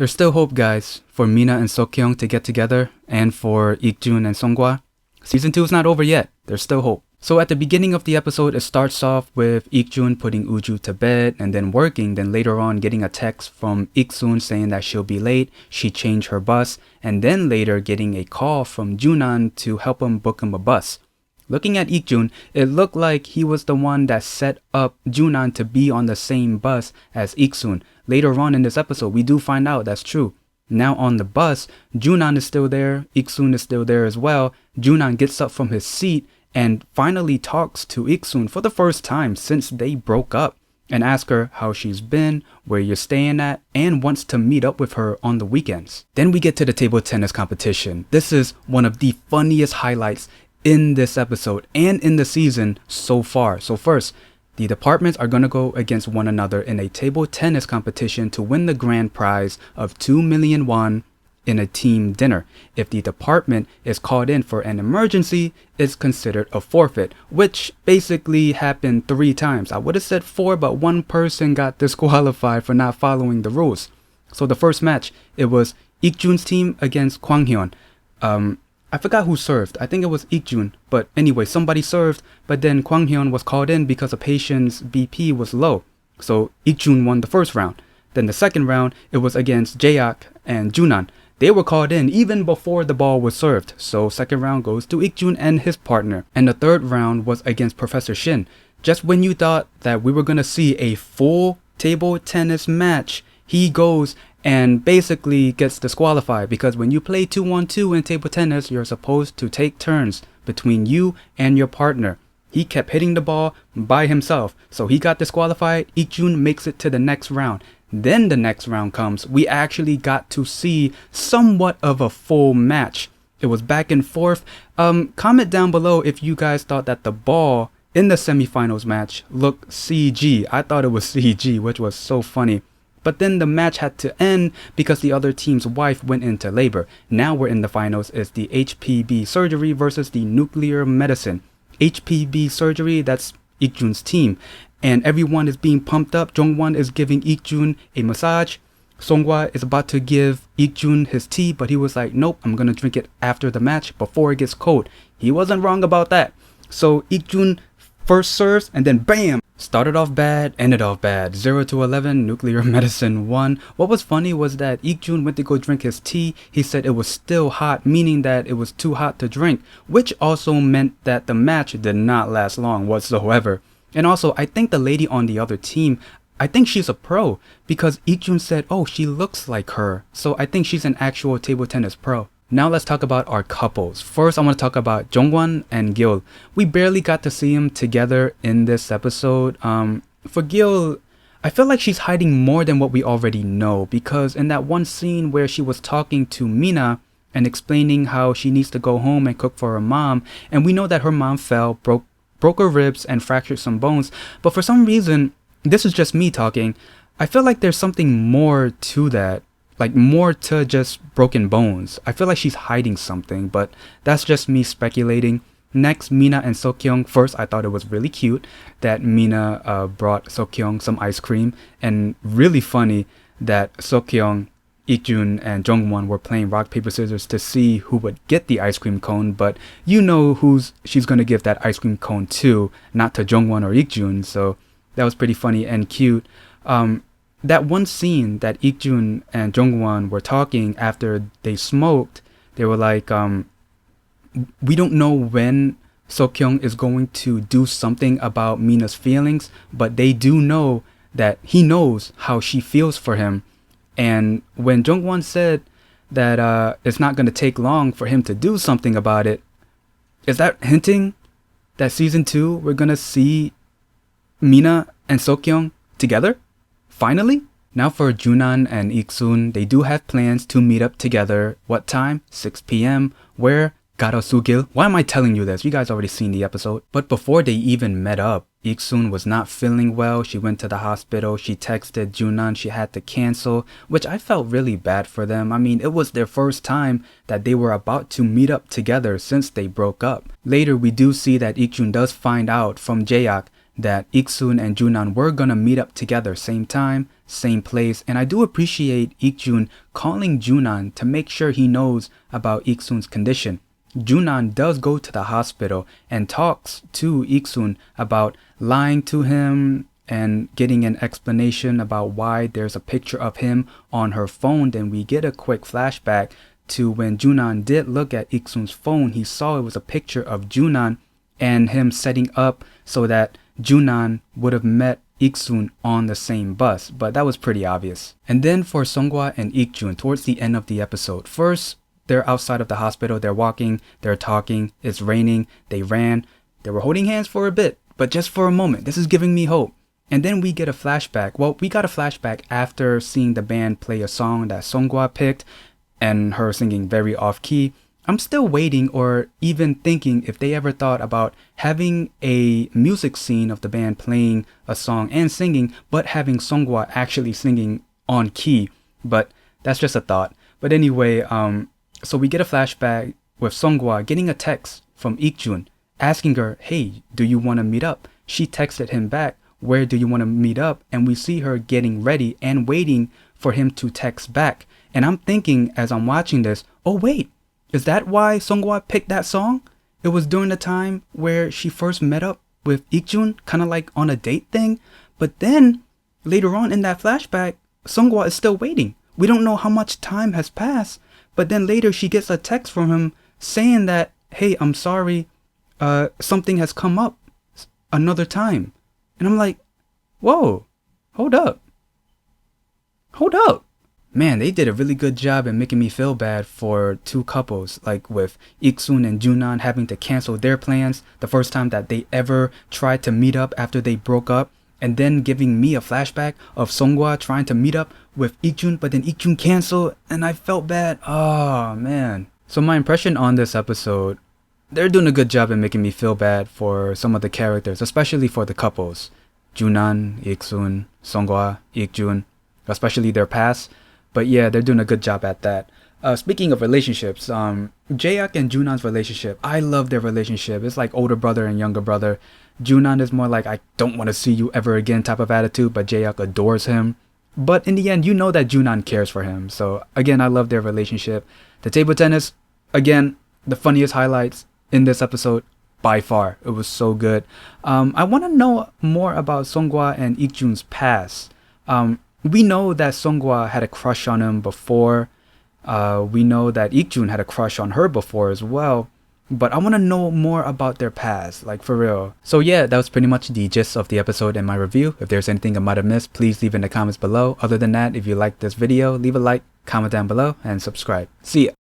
There's still hope, guys, for Mina and Seok to get together, and for IkJun and SongHwa. Season 2 is not over yet. There's still hope. So at the beginning of the episode, it starts off with IkJun putting Uju to bed and then working, then later on getting a text from IkSun saying that she'll be late, she changed her bus, and then later getting a call from JunWan to help him book him a bus. Looking at IkJun, it looked like he was the one that set up JunWan to be on the same bus as IkSun. Later on in this episode, we do find out that's true. Now on the bus, JunWan is still there, IkSun is still there as well. JunWan gets up from his seat and finally talks to IkSun for the first time since they broke up and asks her how she's been, where you're staying at, and wants to meet up with her on the weekends. Then we get to the table tennis competition. This is one of the funniest highlights in this episode and in the season so far. So first, the departments are going to go against one another in a table tennis competition to win the grand prize of 2 million won in a team dinner. If the department is called in for an emergency, it's considered a forfeit, which basically happened 3 times. I would have said 4, but one person got disqualified for not following the rules. So the first match, it was IkJun's team against Hyeong. I forgot who served. I think it was IkJun. But anyway, somebody served, but then Hyeong was called in because a patient's BP was low. So IkJun won the first round. Then the second round, it was against Jeong and Junan. They were called in even before the ball was served. So second round goes to IkJun and his partner. And the third round was against Professor Shin. Just when you thought that we were going to see a full table tennis match, he goes and basically gets disqualified, because when you play 2-on-2 in table tennis, you're supposed to take turns between you and your partner. He kept hitting the ball by himself, so he got disqualified. IkJun makes it to the next round. Then the next round comes. We actually got to see somewhat of a full match. It was back and forth. Comment down below if you guys thought that the ball in the semifinals match looked CG. I thought it was CG, which was so funny. But then the match had to end because the other team's wife went into labor. Now we're in the finals. It's the HPB surgery versus the nuclear medicine. HPB surgery, that's IkJun's team. And everyone is being pumped up. Jeong Wan is giving IkJun a massage. SongHwa is about to give IkJun his tea, but he was like, nope, I'm going to drink it after the match before it gets cold. He wasn't wrong about that. So IkJun first serves and then bam! Started off bad, ended off bad. 0-11, nuclear medicine won. What was funny was that IkJun went to go drink his tea. He said it was still hot, meaning that it was too hot to drink, which also meant that the match did not last long whatsoever. And also, I think the lady on the other team, I think she's a pro, because IkJun said, oh, she looks like her. So I think she's an actual table tennis pro. Now let's talk about our couples. First, I want to talk about JunWan and Gyeo. We barely got to see them together in this episode. For Gyeo, I feel like she's hiding more than what we already know, because in that one scene where she was talking to Mina and explaining how she needs to go home and cook for her mom, and we know that her mom fell, broke her ribs and fractured some bones, but for some reason, this is just me talking, I feel like there's something more to that. Like more to just broken bones. I feel like she's hiding something, but that's just me speculating. Next, Mina and Seok. First, I thought it was really cute that Mina brought Seok some ice cream, and really funny that Seok, IkJun, and JungWon were playing rock, paper, scissors to see who would get the ice cream cone, but you know who she's going to give that ice cream cone to, not to JungWon or IkJun, so that was pretty funny and cute. That one scene that IkJun and JungWon were talking after they smoked, they were like, we don't know when Seok is going to do something about Mina's feelings, but they do know that he knows how she feels for him. And when JungWon said that it's not going to take long for him to do something about it, is that hinting that season 2 we're going to see Mina and Seok together? Finally? Now for Junan and IkSun, they do have plans to meet up together. What time? 6 p.m. Where? Garosugil. Why am I telling you this? You guys already seen the episode. But before they even met up, IkSun was not feeling well. She went to the hospital. She texted Junan she had to cancel, which I felt really bad for them. I mean, it was their first time that they were about to meet up together since they broke up. Later, we do see that IkJun does find out from Jeong that IkSun and Junan were gonna meet up together same time, same place. And I do appreciate IkJun calling Junan to make sure he knows about IkSun's condition. Junan does go to the hospital and talks to IkSun about lying to him and getting an explanation about why there's a picture of him on her phone. Then we get a quick flashback to when Junan did look at IkSun's phone. He saw it was a picture of Junan and him setting up so that Junan would have met IkSun on the same bus, but that was pretty obvious. And then for SongHwa and IkJun towards the end of the episode, first they're outside of the hospital, they're walking, they're talking, it's raining, they ran, they were holding hands for a bit, but just for a moment. This is giving me hope. And then we get a flashback. Well, we got a flashback after seeing the band play a song that SongHwa picked and her singing very off key. I'm still waiting or even thinking if they ever thought about having a music scene of the band playing a song and singing, but having SongHwa actually singing on key. But that's just a thought. But anyway, so we get a flashback with SongHwa getting a text from IkJun asking her, hey, do you want to meet up? She texted him back, where do you want to meet up? And we see her getting ready and waiting for him to text back. And I'm thinking as I'm watching this, oh wait, is that why SongHwa picked that song? It was during the time where she first met up with IkJun, kind of like on a date thing. But then later on in that flashback, SongHwa is still waiting. We don't know how much time has passed. But then later she gets a text from him saying that, hey, I'm sorry, something has come up another time. And I'm like, whoa, hold up. Man, they did a really good job in making me feel bad for two couples, like with IkSun and Junan having to cancel their plans the first time that they ever tried to meet up after they broke up, and then giving me a flashback of SongHwa trying to meet up with IkJun, but then IkJun canceled, and I felt bad. Oh, man. So my impression on this episode, they're doing a good job in making me feel bad for some of the characters, especially for the couples. Junan, IkSun, SongHwa, IkJun, especially their past. But yeah, they're doing a good job at that. Speaking of relationships, Jeok and Junan's relationship, I love their relationship. It's like older brother and younger brother. Junan is more like, I don't want to see you ever again type of attitude, but Jeok adores him. But in the end, you know that Junan cares for him. So again, I love their relationship. The table tennis, again, the funniest highlights in this episode by far. It was so good. I want to know more about SongHwa and IkJun's past. We know that SongHwa had a crush on him before. We know that IkJun had a crush on her before as well. But I want to know more about their past, like for real. So yeah, that was pretty much the gist of the episode and my review. If there's anything I might have missed, please leave in the comments below. Other than that, if you liked this video, leave a like, comment down below, and subscribe. See ya!